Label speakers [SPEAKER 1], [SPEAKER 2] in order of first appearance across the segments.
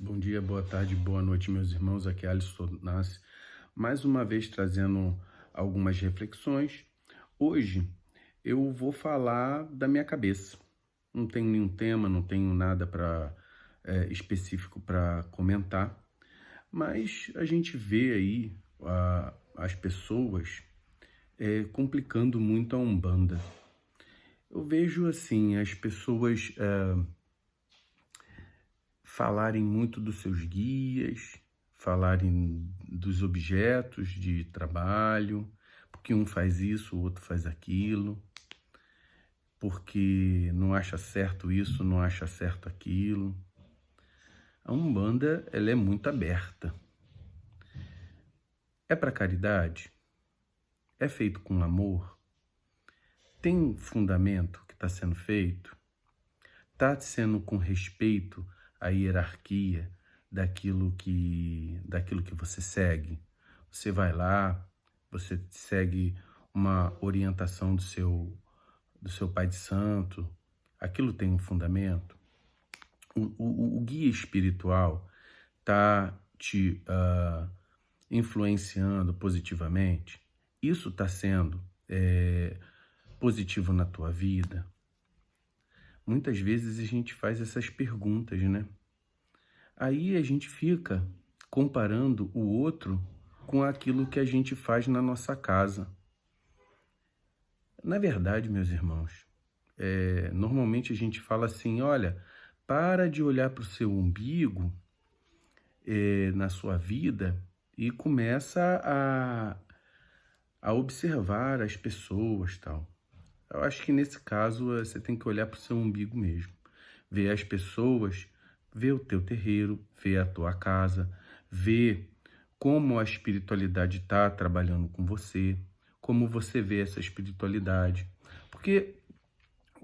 [SPEAKER 1] Bom dia, boa tarde, boa noite, meus irmãos. Aqui é Alisson Nassi, mais uma vez trazendo algumas reflexões. Hoje eu vou falar da minha cabeça. Não tenho nenhum tema, não tenho nada específico para comentar, mas a gente vê aí as pessoas complicando muito a Umbanda. Eu vejo assim as pessoas falarem muito dos seus guias, falarem dos objetos de trabalho, porque um faz isso, o outro faz aquilo, porque não acha certo isso, não acha certo aquilo. A Umbanda, ela é muito aberta. É para caridade? É feito com amor? Tem fundamento que está sendo feito? Está sendo com respeito à hierarquia daquilo que você segue? Você vai lá, você segue uma orientação do seu pai de santo, aquilo tem um fundamento? O guia espiritual está te influenciando positivamente? Isso está sendo positivo na tua vida? Muitas vezes a gente faz essas perguntas, né? Aí a gente fica comparando o outro com aquilo que a gente faz na nossa casa. Na verdade, meus irmãos, normalmente a gente fala assim, olha, para de olhar para o seu umbigo na sua vida e começa a observar as pessoas, tal. Eu acho que nesse caso você tem que olhar para o seu umbigo mesmo. Ver as pessoas, ver o teu terreiro, ver a tua casa, ver como a espiritualidade está trabalhando com você, como você vê essa espiritualidade. Porque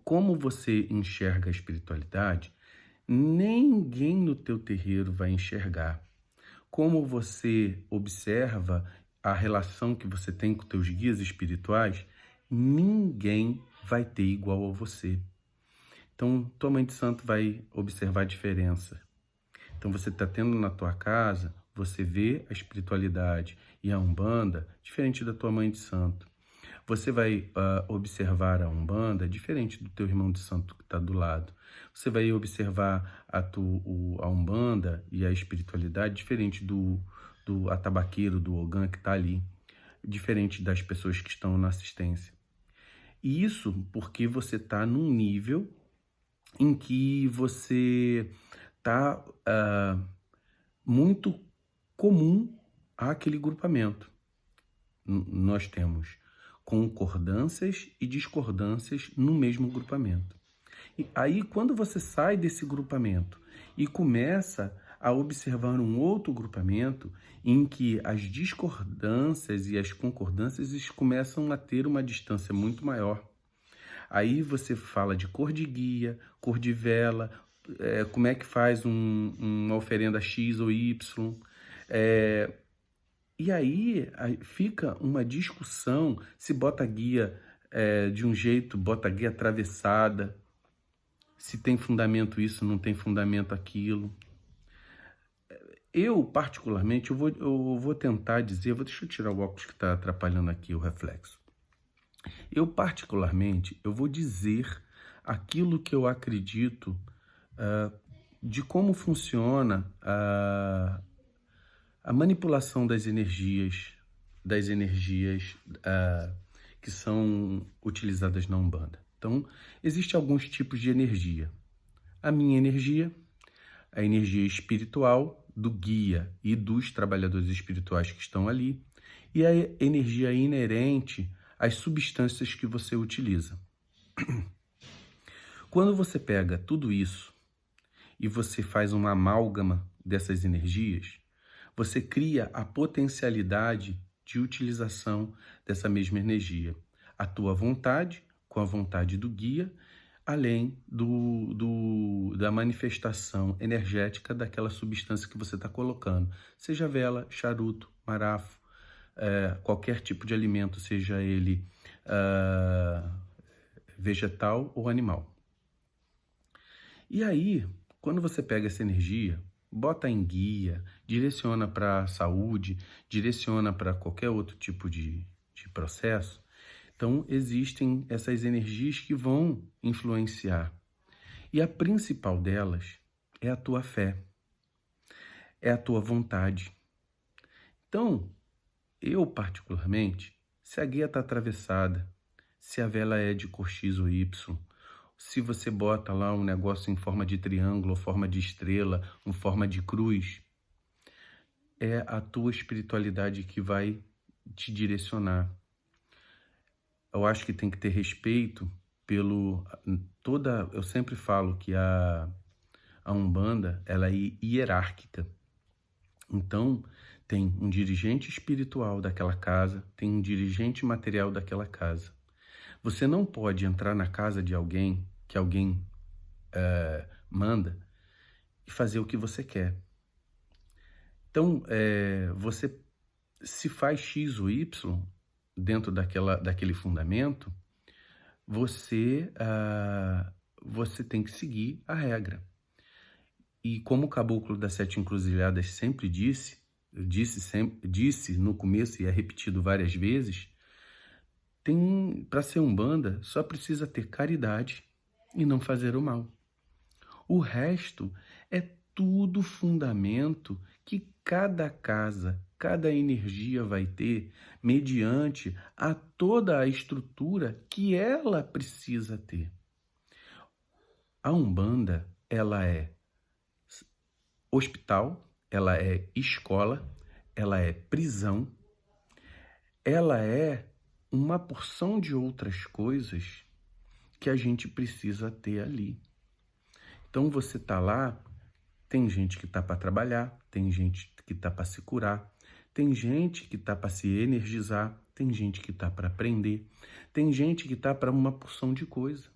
[SPEAKER 1] como você enxerga a espiritualidade, ninguém no teu terreiro vai enxergar. Como você observa a relação que você tem com teus guias espirituais, ninguém vai ter igual a você. Então, tua mãe de santo vai observar a diferença. Então, você está tendo na tua casa, você vê a espiritualidade e a Umbanda diferente da tua mãe de santo. Você vai observar a Umbanda diferente do teu irmão de santo que está do lado. Você vai observar a Umbanda e a espiritualidade diferente do atabaqueiro, do Ogã que está ali, diferente das pessoas que estão na assistência. E isso porque você está num nível em que você está muito comum àquele grupamento. Nós temos concordâncias e discordâncias no mesmo grupamento. E aí, quando você sai desse grupamento e começa a observar um outro grupamento em que as discordâncias e as concordâncias começam a ter uma distância muito maior. Aí você fala de cor de guia, cor de vela, como é que faz uma oferenda X ou Y. E aí fica uma discussão se bota guia de um jeito, bota guia atravessada, se tem fundamento isso, não tem fundamento aquilo. Eu, particularmente, eu vou tentar dizer, deixa eu tirar o óculos que está atrapalhando aqui o reflexo. Eu, particularmente, eu vou dizer aquilo que eu acredito de como funciona a manipulação das energias que são utilizadas na Umbanda. Então, existem alguns tipos de energia. A minha energia, a energia espiritual do guia e dos trabalhadores espirituais que estão ali, e a energia inerente às substâncias que você utiliza. Quando você pega tudo isso e você faz uma amálgama dessas energias, você cria a potencialidade de utilização dessa mesma energia. A tua vontade com a vontade do guia, além da manifestação energética daquela substância que você está colocando. Seja vela, charuto, marafo, qualquer tipo de alimento, seja ele vegetal ou animal. E aí, quando você pega essa energia, bota em guia, direciona para saúde, direciona para qualquer outro tipo de processo. Então, existem essas energias que vão influenciar. E a principal delas é a tua fé, é a tua vontade. Então, eu particularmente, se a guia está atravessada, se a vela é de cor X ou Y, se você bota lá um negócio em forma de triângulo, forma de estrela, em forma de cruz, é a tua espiritualidade que vai te direcionar. Eu acho que tem que ter respeito pelo eu sempre falo que a Umbanda, ela é hierárquica. Então, tem um dirigente espiritual daquela casa, tem um dirigente material daquela casa. Você não pode entrar na casa de alguém, que alguém manda, e fazer o que você quer. Então, você se faz X ou Y dentro daquele fundamento, você tem que seguir a regra. E como o Caboclo das Sete Encruzilhadas sempre disse no começo e é repetido várias vezes, para ser umbanda só precisa ter caridade e não fazer o mal. O resto é tudo fundamento que cada casa, cada energia vai ter mediante a toda a estrutura que ela precisa ter. A Umbanda, ela é hospital, ela é escola, ela é prisão, ela é uma porção de outras coisas que a gente precisa ter ali. Então você tá lá, tem gente que tá para trabalhar, tem gente que tá para se curar, tem gente que tá para se energizar, tem gente que tá para aprender, tem gente que tá para uma porção de coisa.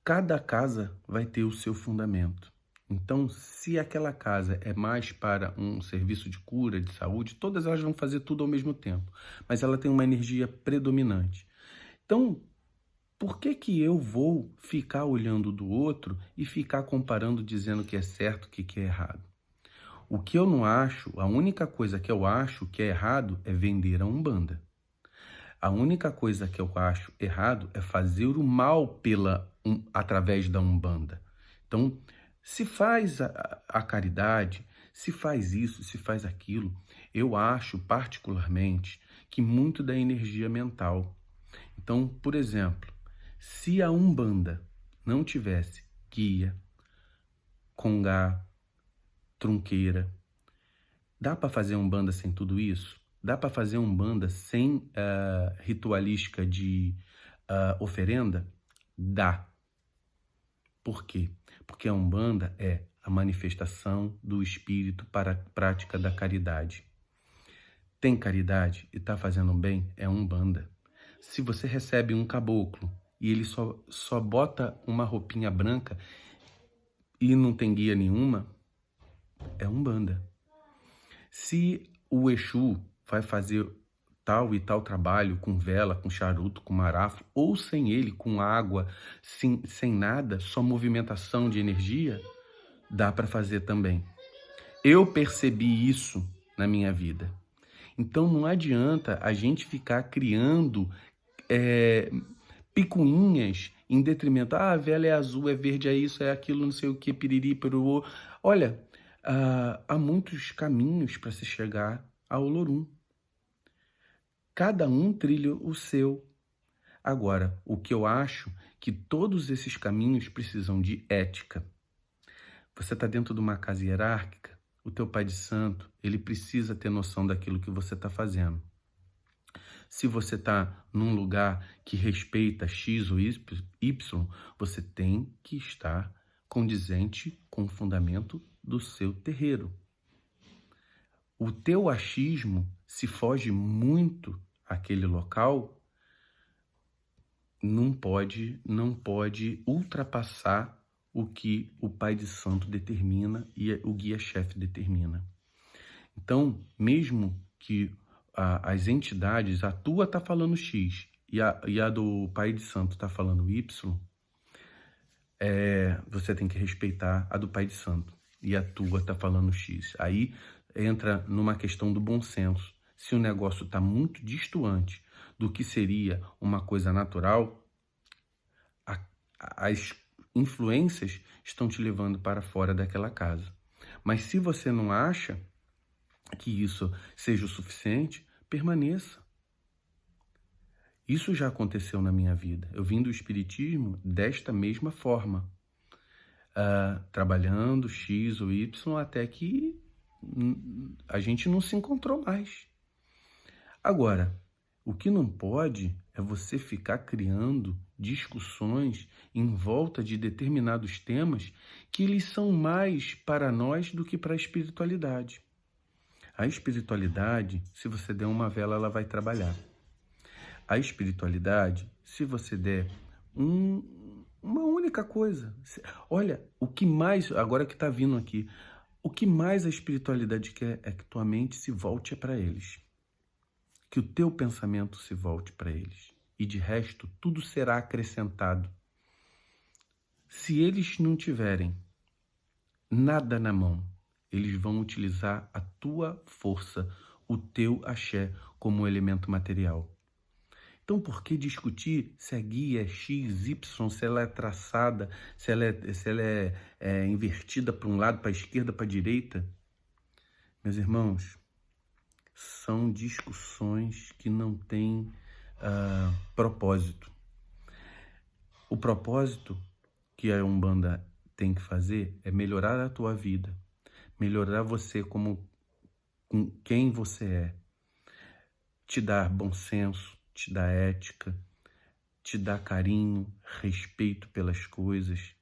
[SPEAKER 1] Cada casa vai ter o seu fundamento. Então, se aquela casa é mais para um serviço de cura, de saúde, todas elas vão fazer tudo ao mesmo tempo, mas ela tem uma energia predominante. Então, por que eu vou ficar olhando do outro e ficar comparando, dizendo que é certo, que é errado? O que eu não acho, a única coisa que eu acho que é errado é vender a Umbanda. A única coisa que eu acho errado é fazer o mal através da Umbanda. Então, se faz a caridade, se faz isso, se faz aquilo, eu acho particularmente que muito da energia mental. Então, por exemplo, se a Umbanda não tivesse guia, congá, trunqueira, dá para fazer Umbanda sem tudo isso? Dá para fazer Umbanda sem ritualística de oferenda? Dá. Por quê? Porque a Umbanda é a manifestação do espírito para a prática da caridade. Tem caridade e está fazendo bem? É Umbanda. Se você recebe um caboclo e ele só bota uma roupinha branca e não tem guia nenhuma, é Umbanda. Se o Exu vai fazer tal e tal trabalho com vela, com charuto, com marafo, ou sem ele, com água, sem nada, só movimentação de energia, dá para fazer também. Eu percebi isso na minha vida. Então não adianta a gente ficar criando picuinhas em detrimento. A vela é azul, é verde, é isso, é aquilo, não sei o que, piriri, peruru. Olha, há muitos caminhos para se chegar ao Olorum. Cada um trilha o seu. Agora, o que eu acho que todos esses caminhos precisam de ética. Você está dentro de uma casa hierárquica, o teu pai de santo, ele precisa ter noção daquilo que você está fazendo. Se você está num lugar que respeita X ou Y, você tem que estar condizente com o fundamento do seu terreiro. O teu achismo, se foge muito àquele local, não pode ultrapassar o que o pai de santo determina e o guia-chefe determina. Então, mesmo que as entidades, a tua está falando X e a do pai de santo está falando Y, você tem que respeitar a do pai de santo. e a tua está falando X. Aí entra numa questão do bom senso. Se o negócio está muito distante do que seria uma coisa natural, as influências estão te levando para fora daquela casa. Mas se você não acha que isso seja o suficiente, permaneça. Isso já aconteceu na minha vida. Eu vim do espiritismo desta mesma forma. Trabalhando X ou Y até que a gente não se encontrou mais. Agora, o que não pode é você ficar criando discussões em volta de determinados temas que eles são mais para nós do que para a espiritualidade. A espiritualidade, se você der uma vela, ela vai trabalhar. A espiritualidade, se você der uma única coisa. Olha, o que mais, agora que está vindo aqui, o que mais a espiritualidade quer é que tua mente se volte para eles. Que o teu pensamento se volte para eles. E de resto, tudo será acrescentado. Se eles não tiverem nada na mão, eles vão utilizar a tua força, o teu axé como elemento material. Então, por que discutir se a guia é X, Y, se ela é traçada, se ela é invertida para um lado, para a esquerda, para a direita? Meus irmãos, são discussões que não têm propósito. O propósito que a Umbanda tem que fazer é melhorar a tua vida, melhorar você como quem você é, te dar bom senso, te dar ética, te dar carinho, respeito pelas coisas,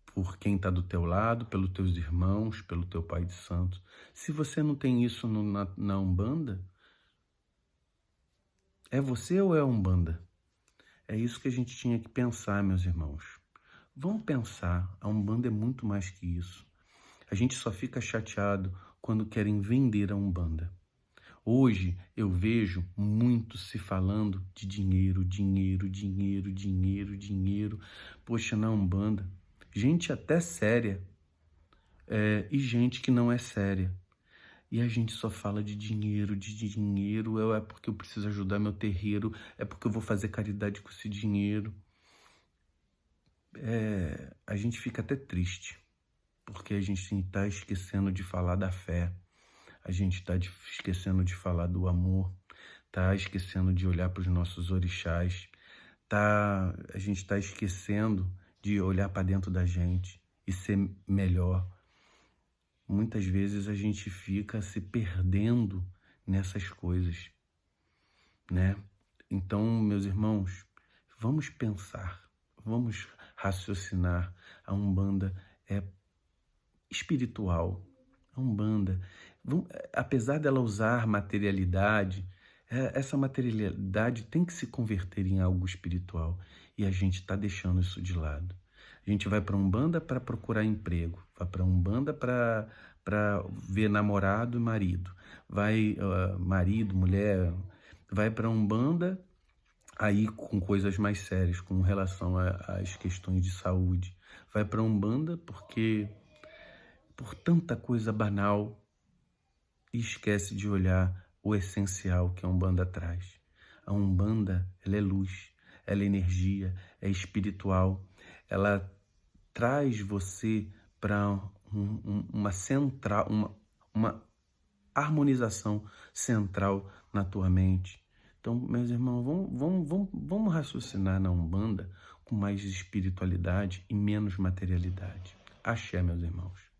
[SPEAKER 1] por quem está do teu lado, pelos teus irmãos, pelo teu pai de santo. Se você não tem isso na Umbanda, é você ou é a Umbanda? É isso que a gente tinha que pensar, meus irmãos. Vamos pensar, a Umbanda é muito mais que isso. A gente só fica chateado quando querem vender a Umbanda. Hoje eu vejo muito se falando de dinheiro, dinheiro, dinheiro, dinheiro, dinheiro. Poxa, na Umbanda, gente até séria e gente que não é séria. E a gente só fala de dinheiro, é porque eu preciso ajudar meu terreiro, é porque eu vou fazer caridade com esse dinheiro. A gente fica até triste, porque a gente está esquecendo de falar da fé. A gente está esquecendo de falar do amor, está esquecendo de olhar para os nossos orixás, a gente está esquecendo de olhar para dentro da gente e ser melhor. Muitas vezes a gente fica se perdendo nessas coisas, né? Então, meus irmãos, vamos pensar, vamos raciocinar. A Umbanda é espiritual. A Umbanda, apesar dela usar materialidade, essa materialidade tem que se converter em algo espiritual. E a gente está deixando isso de lado. A gente vai para a Umbanda para procurar emprego, vai para a Umbanda para ver namorado e marido, vai marido, mulher, vai para a Umbanda aí com coisas mais sérias, com relação às questões de saúde. Vai para a Umbanda porque por tanta coisa banal e esquece de olhar o essencial que a Umbanda traz. A Umbanda, ela é luz, ela é energia, é espiritual. Ela traz você para uma harmonização central na tua mente. Então, meus irmãos, vamos raciocinar na Umbanda com mais espiritualidade e menos materialidade. Axé, meus irmãos.